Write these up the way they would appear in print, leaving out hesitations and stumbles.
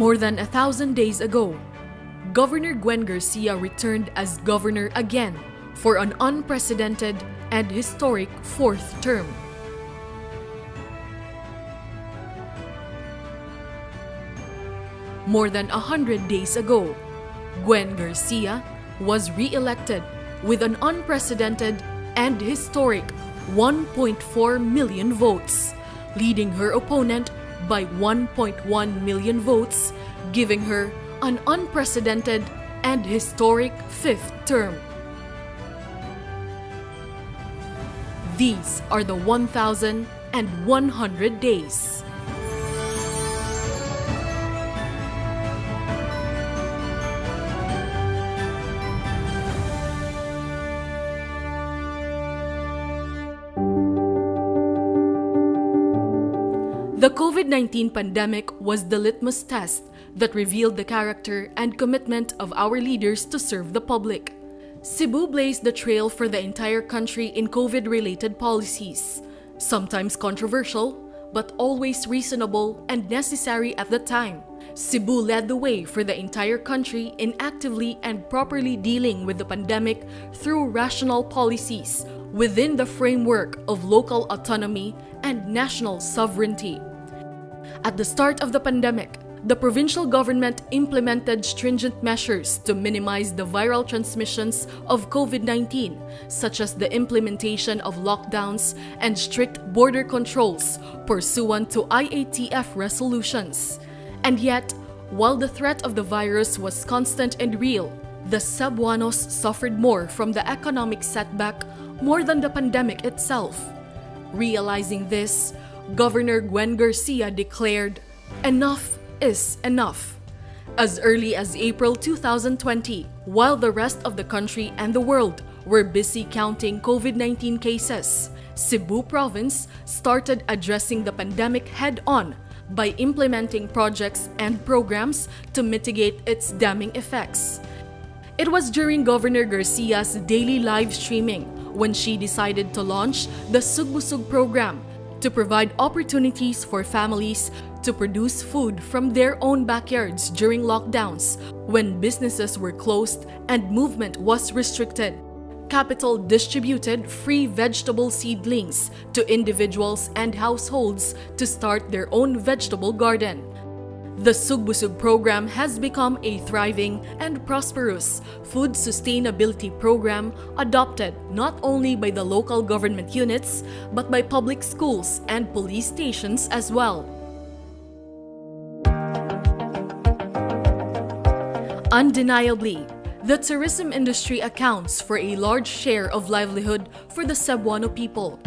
More than 1,000 days ago, Governor Gwen Garcia returned as governor again for an unprecedented and historic fourth term. More than 100 days ago, Gwen Garcia was re-elected with an unprecedented and historic 1.4 million votes, leading her opponent by 1.1 million votes, giving her an unprecedented and historic fifth term. These are the 1,100 days. The COVID-19 pandemic was the litmus test that revealed the character and commitment of our leaders to serve the public. Cebu blazed the trail for the entire country in COVID-related policies, sometimes controversial, but always reasonable and necessary at the time. Cebu led the way for the entire country in actively and properly dealing with the pandemic through rational policies within the framework of local autonomy and national sovereignty. At the start of the pandemic, the provincial government implemented stringent measures to minimize the viral transmissions of COVID-19, such as the implementation of lockdowns and strict border controls pursuant to IATF resolutions. And yet, while the threat of the virus was constant and real, the Cebuanos suffered more from the economic setback more than the pandemic itself. Realizing this, Governor Gwen Garcia declared, "Enough is enough." As early as April 2020, while the rest of the country and the world were busy counting COVID-19 cases, Cebu Province started addressing the pandemic head-on by implementing projects and programs to mitigate its damning effects. It was during Governor Garcia's daily live streaming when she decided to launch the Sugbusug program to provide opportunities for families to produce food from their own backyards during lockdowns when businesses were closed and movement was restricted. Capital distributed free vegetable seedlings to individuals and households to start their own vegetable garden. The Sugbusug program has become a thriving and prosperous food sustainability program adopted not only by the local government units but by public schools and police stations as well. Undeniably, the tourism industry accounts for a large share of livelihood for the Cebuano people.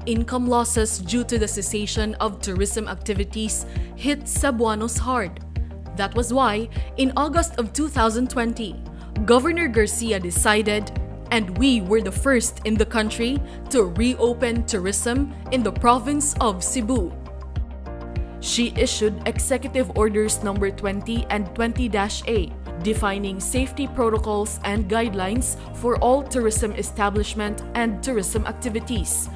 Income losses due to the cessation of tourism activities hit Cebuanos hard. That was why, in August of 2020, Governor Garcia decided, and we were the first in the country to reopen tourism in the province of Cebu. She issued Executive Orders No. 20 and 20-A, defining safety protocols and guidelines for all tourism establishment and tourism activities.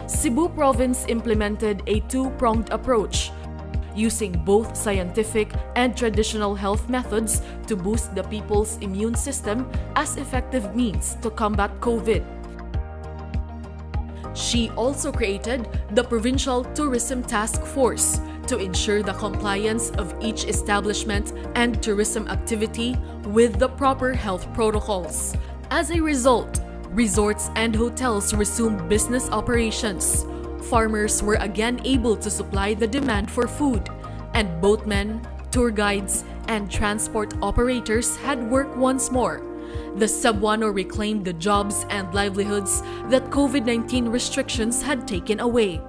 Cebu Province implemented a two-pronged approach, using both scientific and traditional health methods to boost the people's immune system as effective means to combat COVID. She also created the Provincial Tourism Task Force to ensure the compliance of each establishment and tourism activity with the proper health protocols. As a result, resorts and hotels resumed business operations. Farmers were again able to supply the demand for food, and boatmen, tour guides, and transport operators had work once more. The Cebuano reclaimed the jobs and livelihoods that COVID-19 restrictions had taken away.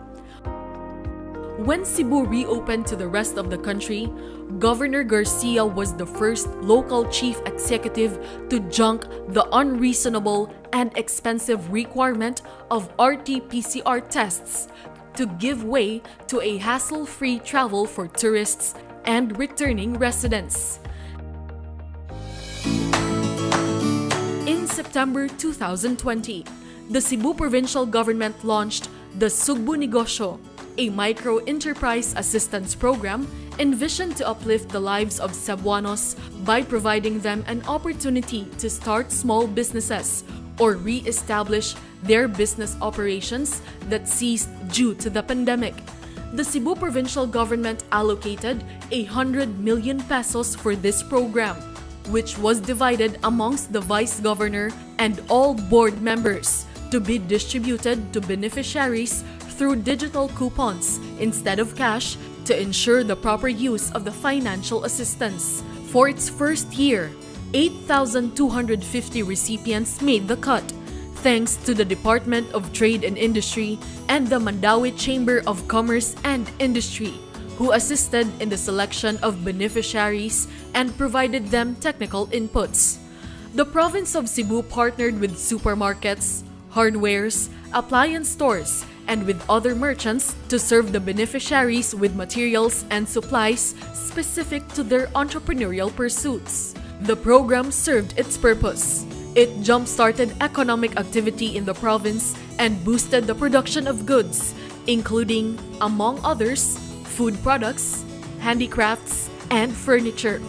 When Cebu reopened to the rest of the country, Governor Garcia was the first local chief executive to junk the unreasonable and expensive requirement of RT-PCR tests to give way to a hassle-free travel for tourists and returning residents. In September 2020, the Cebu provincial government launched the Sugbu Negosyo, a micro-enterprise assistance program envisioned to uplift the lives of Cebuanos by providing them an opportunity to start small businesses or re-establish their business operations that ceased due to the pandemic. The Cebu provincial government allocated 100 million pesos for this program, which was divided amongst the vice governor and all board members to be distributed to beneficiaries through digital coupons instead of cash to ensure the proper use of the financial assistance. For its first year, 8,250 recipients made the cut, thanks to the Department of Trade and Industry and the Mandaue Chamber of Commerce and Industry, who assisted in the selection of beneficiaries and provided them technical inputs. The province of Cebu partnered with supermarkets, hardwares, appliance stores, and with other merchants to serve the beneficiaries with materials and supplies specific to their entrepreneurial pursuits. The program served its purpose. It jump-started economic activity in the province and boosted the production of goods, including, among others, food products, handicrafts, and furniture.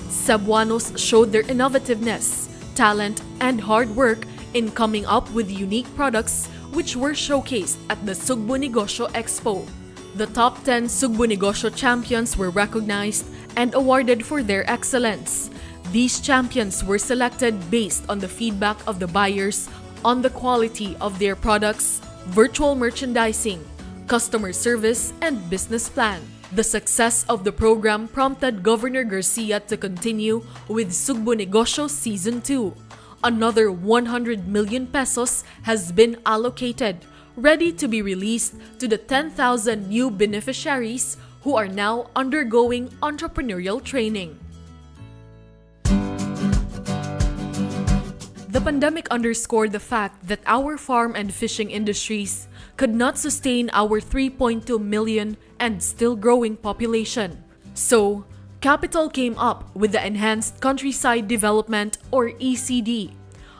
Cebuanos showed their innovativeness, talent, and hard work in coming up with unique products which were showcased at the Sugbo Negosyo Expo. The top 10 Sugbo Negosyo champions were recognized and awarded for their excellence. These champions were selected based on the feedback of the buyers on the quality of their products, virtual merchandising, customer service, and business plan. The success of the program prompted Governor Garcia to continue with Sugbo Negosyo Season 2. Another 100 million pesos has been allocated, ready to be released to the 10,000 new beneficiaries who are now undergoing entrepreneurial training. The pandemic underscored the fact that our farm and fishing industries could not sustain our 3.2 million and still growing population. So, capital came up with the Enhanced Countryside Development or ECD.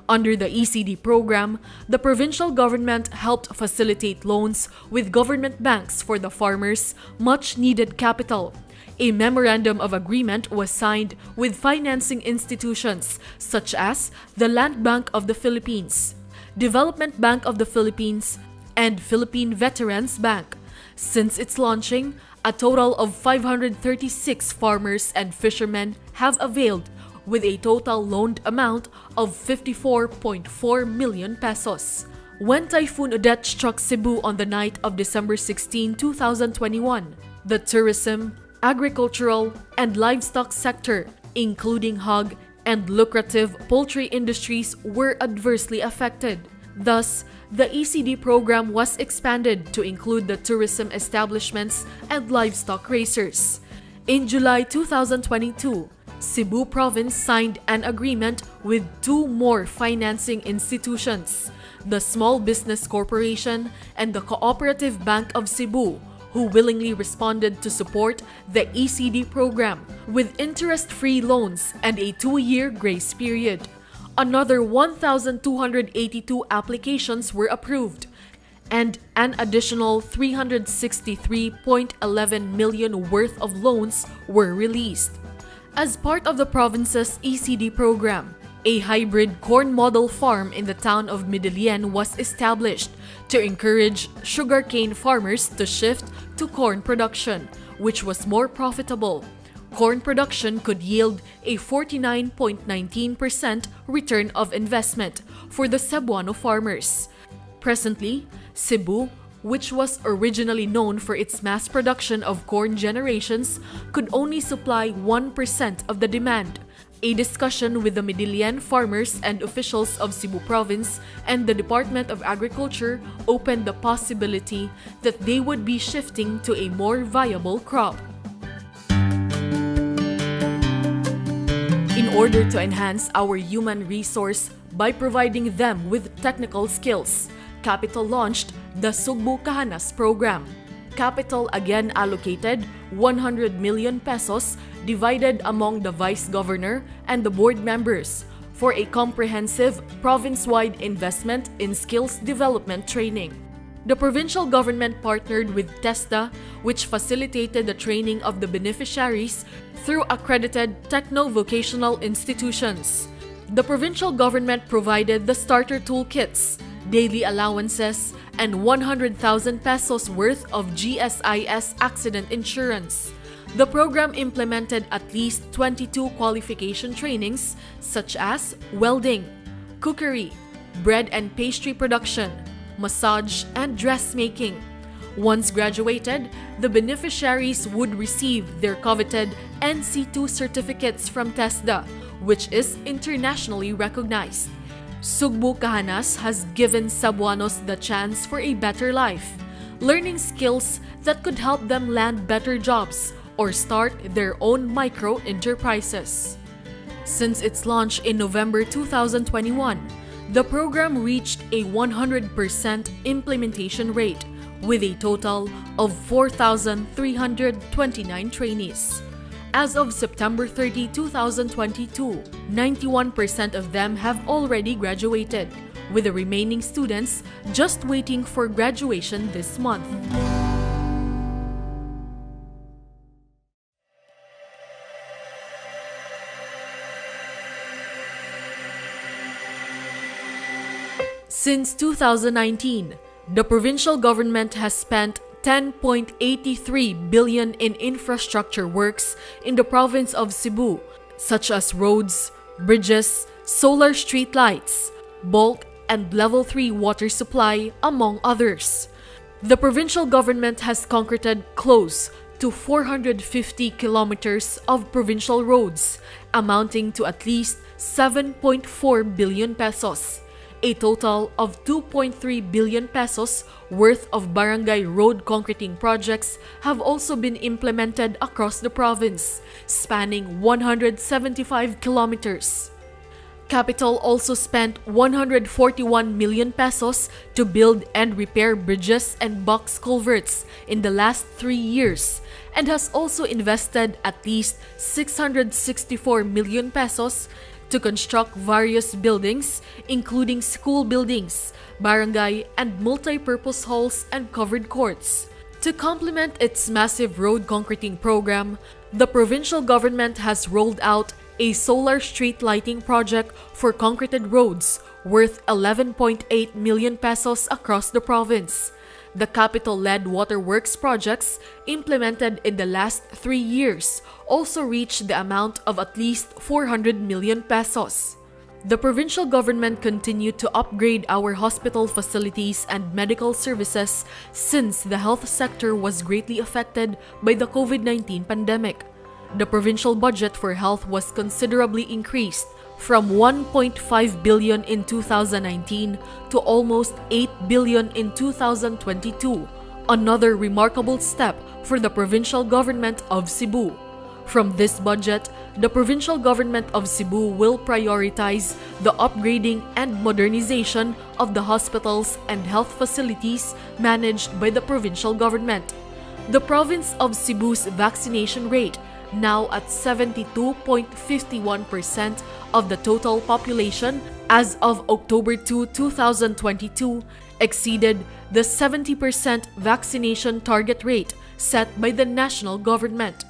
Under the ECD program, the provincial government helped facilitate loans with government banks for the farmers' much-needed capital. A memorandum of agreement was signed with financing institutions such as the Land Bank of the Philippines, Development Bank of the Philippines, and Philippine Veterans Bank. Since its launching, a total of 536 farmers and fishermen have availed, with a total loaned amount of 54.4 million pesos. When Typhoon Odette struck Cebu on the night of December 16, 2021, the tourism, agricultural, and livestock sector, including hog and lucrative poultry industries, were adversely affected. Thus, the ECD program was expanded to include the tourism establishments and livestock raisers. In July 2022, Cebu Province signed an agreement with two more financing institutions, the Small Business Corporation and the Cooperative Bank of Cebu, who willingly responded to support the ECD program with interest-free loans and a 2-year grace period. Another 1,282 applications were approved, and an additional 363.11 million worth of loans were released. As part of the province's ECD program, a hybrid corn model farm in the town of Midillian was established to encourage sugarcane farmers to shift to corn production, which was more profitable. Corn production could yield a 49.19% return of investment for the Cebuano farmers. Presently, Cebu, which was originally known for its mass production of corn generations, could only supply 1% of the demand. A discussion with the Midillian farmers and officials of Cebu Province and the Department of Agriculture opened the possibility that they would be shifting to a more viable crop. In order to enhance our human resource by providing them with technical skills, Capital launched the Sugbo Kahanas program. Capital again allocated 100 million pesos divided among the Vice Governor and the board members for a comprehensive province-wide investment in skills development training. The provincial government partnered with TESDA, which facilitated the training of the beneficiaries through accredited techno-vocational institutions. The provincial government provided the starter toolkits, daily allowances, and 100,000 pesos worth of GSIS accident insurance. The program implemented at least 22 qualification trainings such as welding, cookery, bread and pastry production, massage, and dressmaking. Once graduated, the beneficiaries would receive their coveted NC2 certificates from TESDA, which is internationally recognized. CEBU Cahanas has given Cebuanos the chance for a better life, learning skills that could help them land better jobs or start their own micro-enterprises. Since its launch in November 2021, the program reached a 100% implementation rate with a total of 4,329 trainees. As of September 30, 2022, 91% of them have already graduated, with the remaining students just waiting for graduation this month. Since 2019, the provincial government has spent 10.83 billion in infrastructure works in the province of Cebu, such as roads, bridges, solar street lights, bulk and level 3 water supply, among others. The provincial government has concreted close to 450 kilometers of provincial roads, amounting to at least 7.4 billion pesos. A total of 2.3 billion pesos worth of barangay road concreting projects have also been implemented across the province, spanning 175 kilometers. Capital also spent 141 million pesos to build and repair bridges and box culverts in the last 3 years, and has also invested at least 664 million pesos to construct various buildings, including school buildings, barangay and multi-purpose halls and covered courts. To complement its massive road concreting program, the provincial government has rolled out a solar street lighting project for concreted roads worth 11.8 million pesos across the province. The capital-led waterworks projects implemented in the last 3 years also reached the amount of at least 400 million pesos. The provincial government continued to upgrade our hospital facilities and medical services since the health sector was greatly affected by the COVID-19 pandemic. The provincial budget for health was considerably increased from 1.5 billion in 2019 to almost 8 billion in 2022, another remarkable step for the provincial government of Cebu. From this budget, the provincial government of Cebu will prioritize the upgrading and modernization of the hospitals and health facilities managed by the provincial government. The province of Cebu's vaccination rate, now at 72.51% of the total population as of October 2, 2022, exceeded the 70% vaccination target rate set by the national government.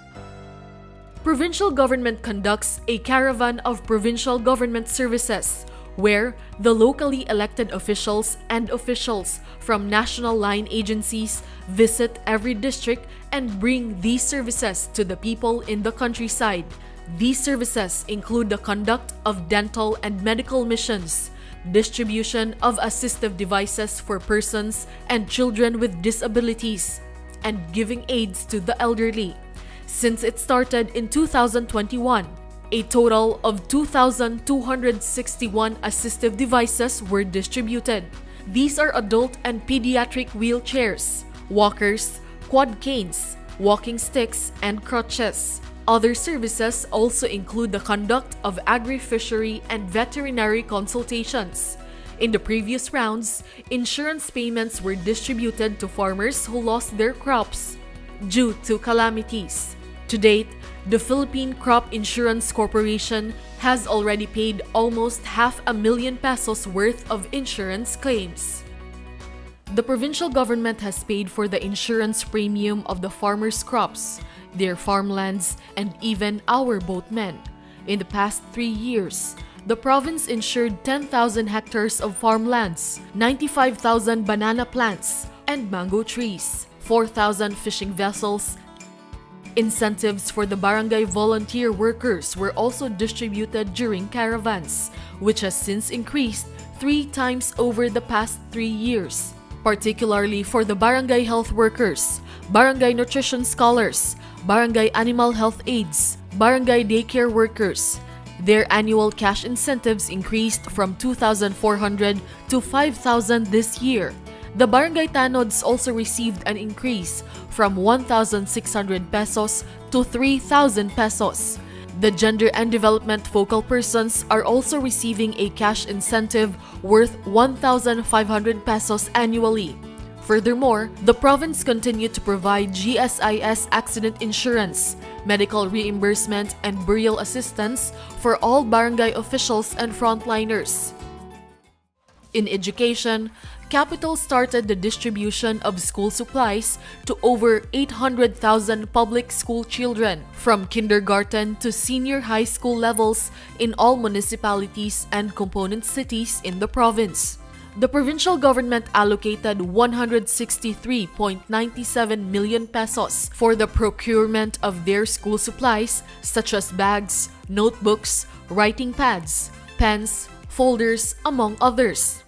Provincial government conducts a caravan of provincial government services, where the locally elected officials and officials from national line agencies visit every district and bring these services to the people in the countryside. These services include the conduct of dental and medical missions, distribution of assistive devices for persons and children with disabilities, and giving aids to the elderly. Since it started in 2021, a total of 2,261 assistive devices were distributed. These are adult and pediatric wheelchairs, walkers, quad canes, walking sticks, and crutches. Other services also include the conduct of agri-fishery and veterinary consultations. In the previous rounds, insurance payments were distributed to farmers who lost their crops due to calamities. To date, the Philippine Crop Insurance Corporation has already paid almost 500,000 pesos worth of insurance claims. The provincial government has paid for the insurance premium of the farmers' crops, their farmlands, and even our boatmen. In the past 3 years, the province insured 10,000 hectares of farmlands, 95,000 banana plants and mango trees, 4,000 fishing vessels. Incentives for the barangay volunteer workers were also distributed during caravans, which has since increased 3 times over the past 3 years. Particularly for the barangay health workers, barangay nutrition scholars, barangay animal health aides, barangay daycare workers. Their annual cash incentives increased from 2,400 to 5,000 this year. The barangay tanods also received an increase from 1,600 pesos to 3,000 pesos. The gender and development focal persons are also receiving a cash incentive worth 1,500 pesos annually. Furthermore, the province continued to provide GSIS accident insurance, medical reimbursement, and burial assistance for all barangay officials and frontliners. In education, Capital started the distribution of school supplies to over 800,000 public school children from kindergarten to senior high school levels in all municipalities and component cities in the province. The provincial government allocated 163.97 million pesos for the procurement of their school supplies such as bags, notebooks, writing pads, pens, folders, among others.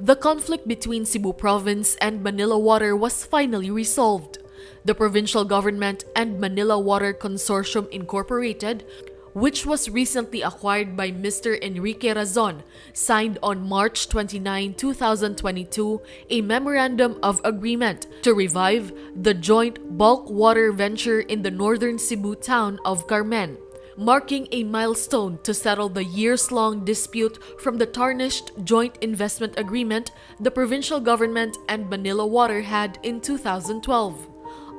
The conflict between Cebu Province and Manila Water was finally resolved. The provincial government and Manila Water Consortium Incorporated, which was recently acquired by Mr. Enrique Razon, signed on March 29, 2022, a memorandum of agreement to revive the joint bulk water venture in the northern Cebu town of Carmen, marking a milestone to settle the years-long dispute from the tarnished joint investment agreement the provincial government and Manila Water had in 2012.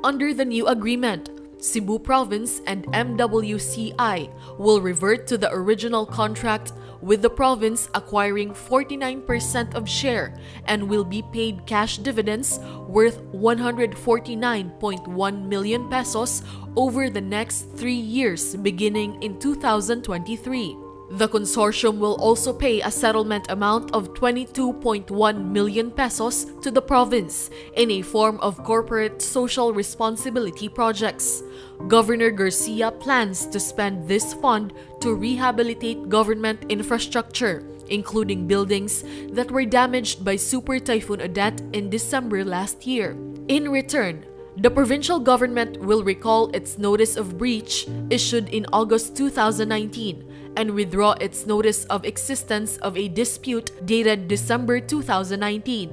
Under the new agreement, Cebu Province and MWCI will revert to the original contract, with the province acquiring 49% of share and will be paid cash dividends worth 149.1 million pesos over the next 3 years beginning in 2023. The consortium will also pay a settlement amount of 22.1 million pesos to the province in a form of corporate social responsibility projects. Governor Garcia plans to spend this fund to rehabilitate government infrastructure, including buildings that were damaged by Super Typhoon Odette in December last year. In return, the provincial government will recall its notice of breach issued in August 2019 and withdraw its notice of existence of a dispute dated December 2019.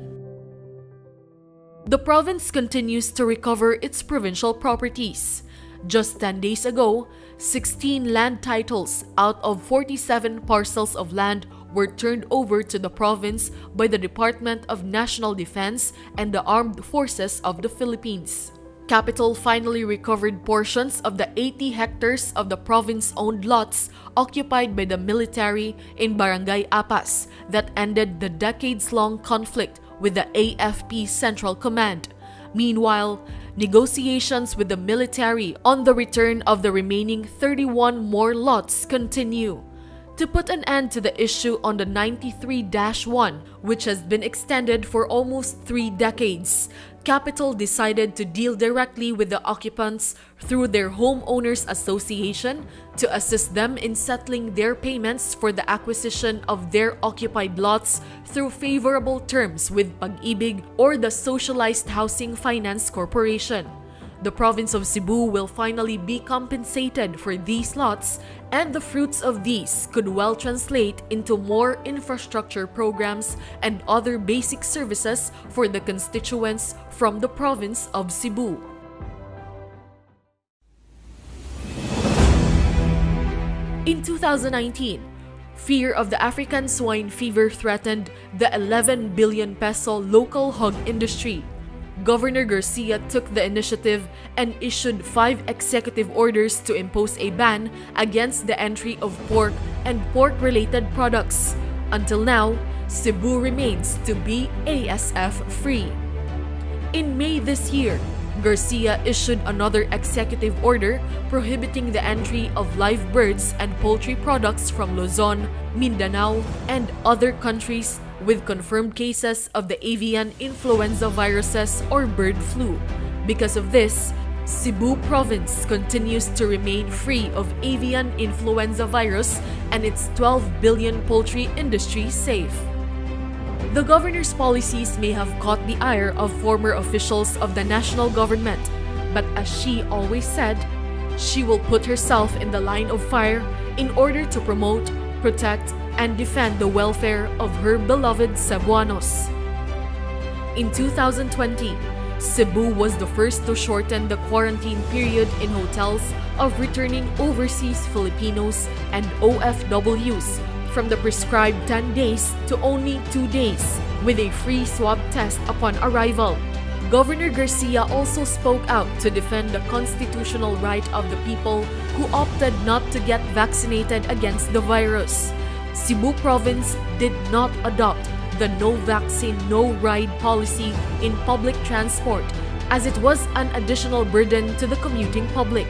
The province continues to recover its provincial properties. Just 10 days ago, 16 land titles out of 47 parcels of land were turned over to the province by the Department of National Defense and the Armed Forces of the Philippines. Capital finally recovered portions of the 80 hectares of the province-owned lots occupied by the military in Barangay Apas that ended the decades-long conflict with the AFP Central Command. Meanwhile, negotiations with the military on the return of the remaining 31 more lots continue. To put an end to the issue on the 93-1, which has been extended for almost 3 decades, Capital decided to deal directly with the occupants through their homeowners association to assist them in settling their payments for the acquisition of their occupied lots through favorable terms with Pag-ibig or the Socialized Housing Finance Corporation. The province of Cebu will finally be compensated for these lots, and the fruits of these could well translate into more infrastructure programs and other basic services for the constituents from the province of Cebu. In 2019, fear of the African swine fever threatened the 11 billion peso local hog industry. Governor Garcia took the initiative and issued 5 executive orders to impose a ban against the entry of pork and pork-related products. Until now, Cebu remains to be ASF-free. In May this year, Garcia issued another executive order prohibiting the entry of live birds and poultry products from Luzon, Mindanao, and other countries with confirmed cases of the avian influenza viruses or bird flu. Because of this, Cebu province continues to remain free of avian influenza virus and its 12 billion poultry industry safe. The governor's policies may have caught the ire of former officials of the national government, but as she always said, she will put herself in the line of fire in order to promote, protect, and defend the welfare of her beloved Cebuanos. In 2020, Cebu was the first to shorten the quarantine period in hotels of returning overseas Filipinos and OFWs from the prescribed 10 days to only 2 days, with a free swab test upon arrival. Governor Garcia also spoke out to defend the constitutional right of the people who opted not to get vaccinated against the virus. Cebu province did not adopt the no vaccine, no ride policy in public transport, as it was an additional burden to the commuting public.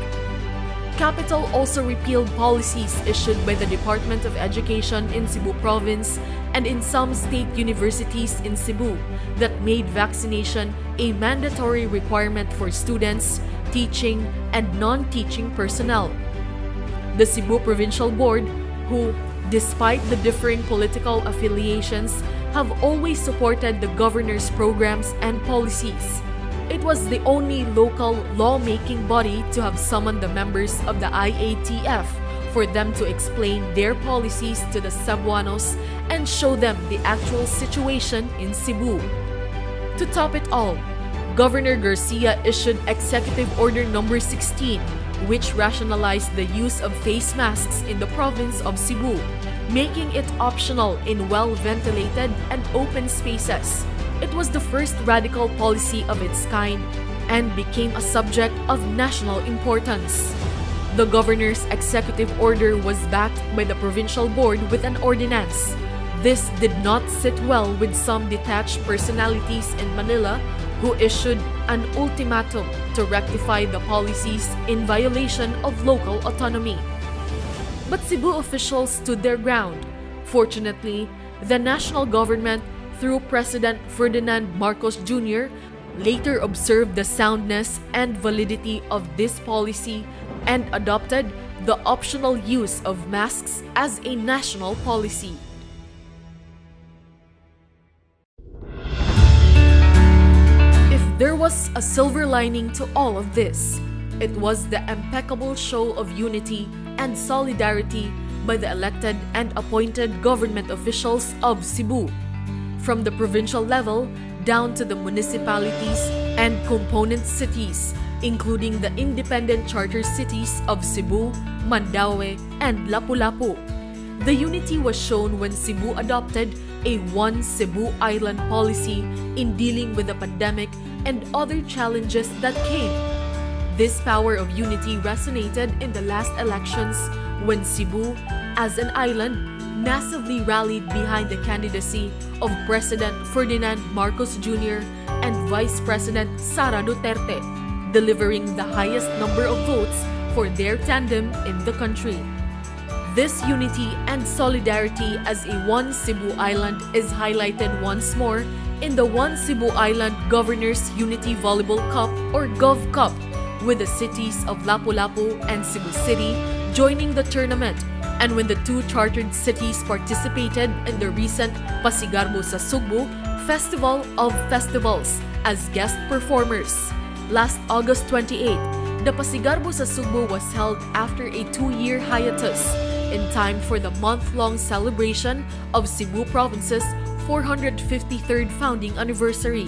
Capital also repealed policies issued by the Department of Education in Cebu province and in some state universities in Cebu that made vaccination a mandatory requirement for students, teaching, and non-teaching personnel. The Cebu Provincial Board, who, despite the differing political affiliations, have always supported the governor's programs and policies. It was the only local lawmaking body to have summoned the members of the IATF for them to explain their policies to the Cebuanos and show them the actual situation in Cebu. To top it all, Governor Garcia issued Executive Order No. 16, which rationalized the use of face masks in the province of Cebu, making it optional in well-ventilated and open spaces. It was the first radical policy of its kind and became a subject of national importance. The governor's executive order was backed by the provincial board with an ordinance. This did not sit well with some detached personalities in Manila who issued an ultimatum to rectify the policies in violation of local autonomy. But Cebu officials stood their ground. Fortunately, the national government, through President Ferdinand Marcos Jr., later observed the soundness and validity of this policy and adopted the optional use of masks as a national policy. If there was a silver lining to all of this, it was the impeccable show of unity and solidarity by the elected and appointed government officials of Cebu, from the provincial level down to the municipalities and component cities, including the independent charter cities of Cebu, Mandaue, and Lapu-Lapu. The unity was shown when Cebu adopted a One Cebu Island policy in dealing with the pandemic and other challenges that came. This power of unity resonated in the last elections when Cebu, as an island, massively rallied behind the candidacy of President Ferdinand Marcos Jr. and Vice President Sara Duterte, delivering the highest number of votes for their tandem in the country. This unity and solidarity as a One Cebu Island is highlighted once more in the One Cebu Island Governors Unity Volleyball Cup or GovCup, with the cities of Lapu-Lapu and Cebu City joining the tournament, and when the two chartered cities participated in the recent Pasigarbo sa Sugbo Festival of Festivals as guest performers. Last August 28, the Pasigarbo sa Sugbo was held after a 2-year hiatus, in time for the month-long celebration of Cebu Province's 453rd founding anniversary.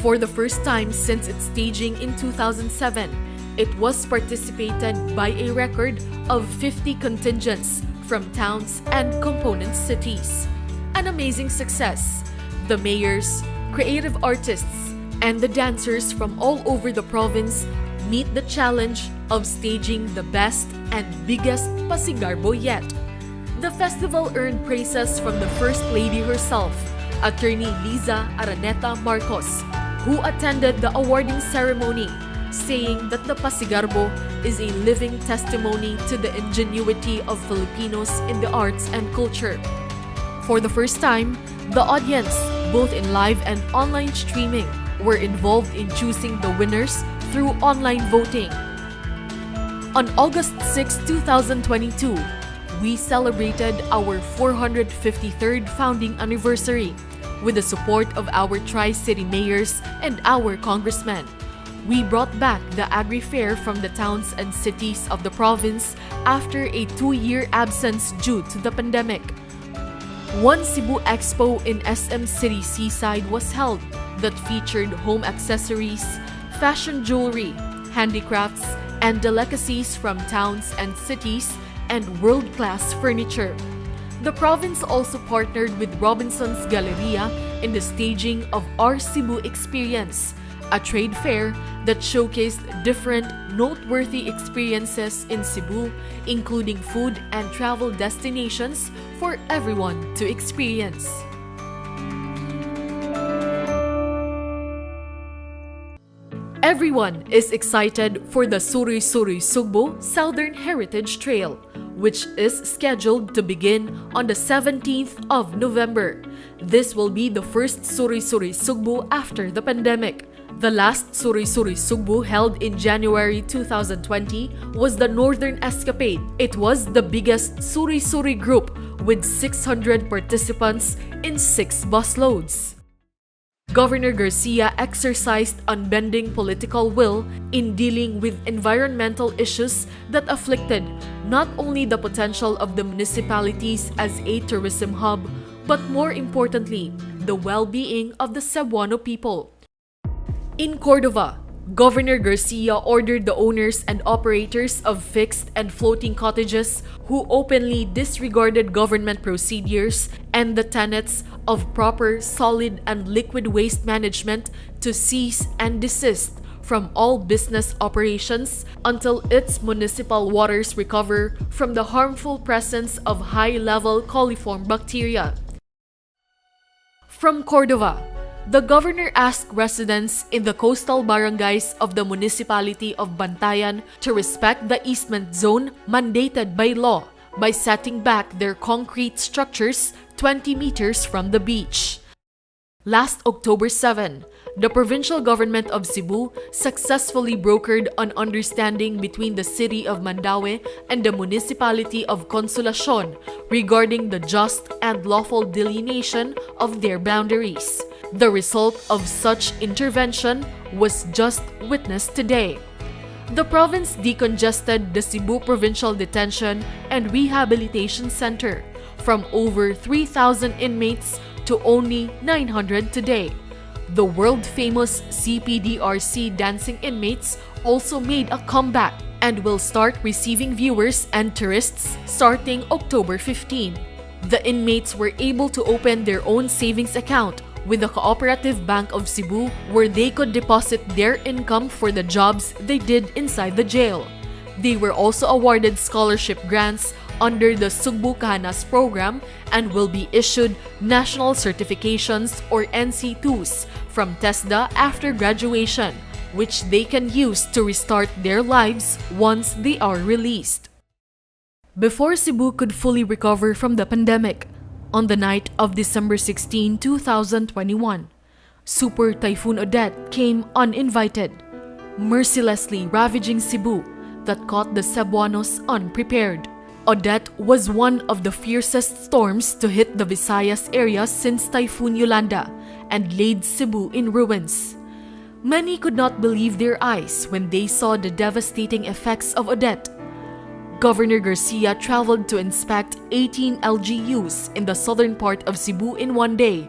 For the first time since its staging in 2007, it was participated by a record of 50 contingents from towns and component cities. An amazing success. The mayors, creative artists, and the dancers from all over the province meet the challenge of staging the best and biggest Pasigarbo yet. The festival earned praises from the First Lady herself, Attorney Liza Araneta Marcos, who attended the awarding ceremony, saying that the Pasigarbo is a living testimony to the ingenuity of Filipinos in the arts and culture. For the first time, the audience, both in live and online streaming, were involved in choosing the winners through online voting. On August 6, 2022, we celebrated our 453rd founding anniversary with the support of our Tri-City mayors and our congressmen. We brought back the Agri Fair from the towns and cities of the province after a 2-year absence due to the pandemic. One Cebu Expo in SM City Seaside was held that featured home accessories, fashion jewelry, handicrafts, and delicacies from towns and cities, and world-class furniture. The province also partnered with Robinson's Galleria in the staging of Our Cebu Experience, a trade fair that showcased different noteworthy experiences in Cebu, including food and travel destinations for everyone to experience. Everyone is excited for the Suri-Suri Sugbo Southern Heritage Trail, which is scheduled to begin on the 17th of November. This will be the first Suri-Suri Sugbo after the pandemic. The last Suri-Suri Sugbo held in January 2020 was the Northern Escapade. It was the biggest Suri-Suri group with 600 participants in 6 busloads. Governor Garcia exercised unbending political will in dealing with environmental issues that afflicted not only the potential of the municipalities as a tourism hub, but more importantly, the well-being of the Cebuano people. In Cordova, Governor Garcia ordered the owners and operators of fixed and floating cottages who openly disregarded government procedures and the tenets of proper solid and liquid waste management to cease and desist from all business operations until its municipal waters recover from the harmful presence of high-level coliform bacteria. From Cordova, the governor asked residents in the coastal barangays of the municipality of Bantayan to respect the easement zone mandated by law by setting back their concrete structures 20 meters from the beach. Last October 7, the provincial government of Cebu successfully brokered an understanding between the city of Mandaue and the municipality of Consolacion regarding the just and lawful delineation of their boundaries. The result of such intervention was just witnessed today. The province decongested the Cebu Provincial Detention and Rehabilitation Center from over 3,000 inmates to only 900 today. The world-famous CPDRC dancing inmates also made a comeback and will start receiving viewers and tourists starting October 15. The inmates were able to open their own savings account with the Cooperative Bank of Cebu, where they could deposit their income for the jobs they did inside the jail. They were also awarded scholarship grants under the Sugbo Kahanas program and will be issued national certifications or NC2s from TESDA after graduation, which they can use to restart their lives once they are released. Before Cebu could fully recover from the pandemic, on the night of December 16, 2021, Super Typhoon Odette came uninvited, mercilessly ravaging Cebu that caught the Cebuanos unprepared. Odette was one of the fiercest storms to hit the Visayas area since Typhoon Yolanda and laid Cebu in ruins. Many could not believe their eyes when they saw the devastating effects of Odette. Governor Garcia traveled to inspect 18 LGUs in the southern part of Cebu in one day,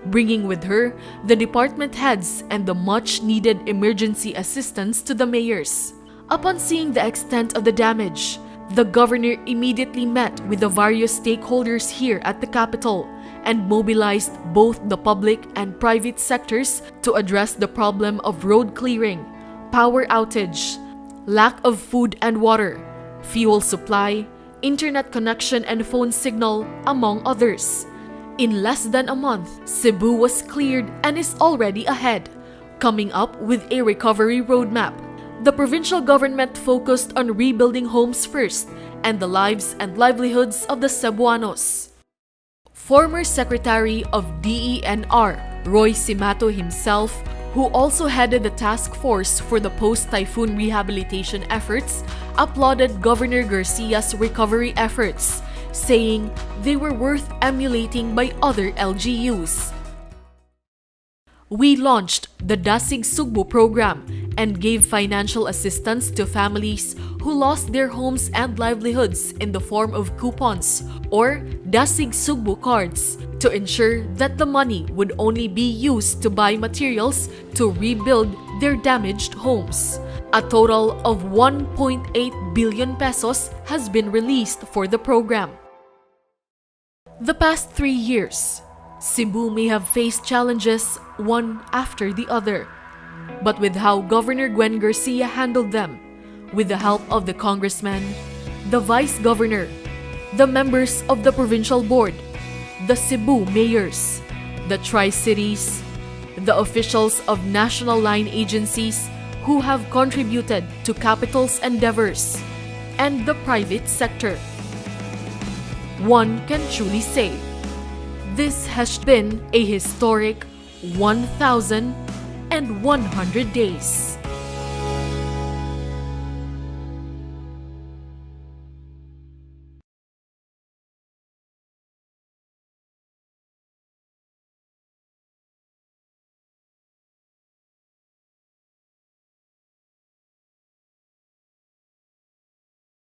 bringing with her the department heads and the much-needed emergency assistance to the mayors. Upon seeing the extent of the damage, the governor immediately met with the various stakeholders here at the capital and mobilized both the public and private sectors to address the problem of road clearing, power outage, lack of food and water, fuel supply, internet connection and phone signal, among others. In less than a month, Cebu was cleared and is already ahead, coming up with a recovery roadmap. The provincial government focused on rebuilding homes first and the lives and livelihoods of the Cebuanos. Former Secretary of DENR, Roy Cimato himself, who also headed the task force for the post-typhoon rehabilitation efforts, applauded Governor Garcia's recovery efforts, saying they were worth emulating by other LGUs. We launched the Dasig Sugbo program and gave financial assistance to families who lost their homes and livelihoods in the form of coupons or Dasig Sugbo cards to ensure that the money would only be used to buy materials to rebuild their damaged homes. A total of 1.8 billion pesos has been released for the program. The past 3 years, Cebu may have faced challenges one after the other, but with how Governor Gwen Garcia handled them, with the help of the congressman, the vice governor, the members of the provincial board, the Cebu mayors, the Tri-Cities, the officials of national line agencies who have contributed to capital's endeavors, and the private sector. One can truly say, this has been a historic 1,100 days.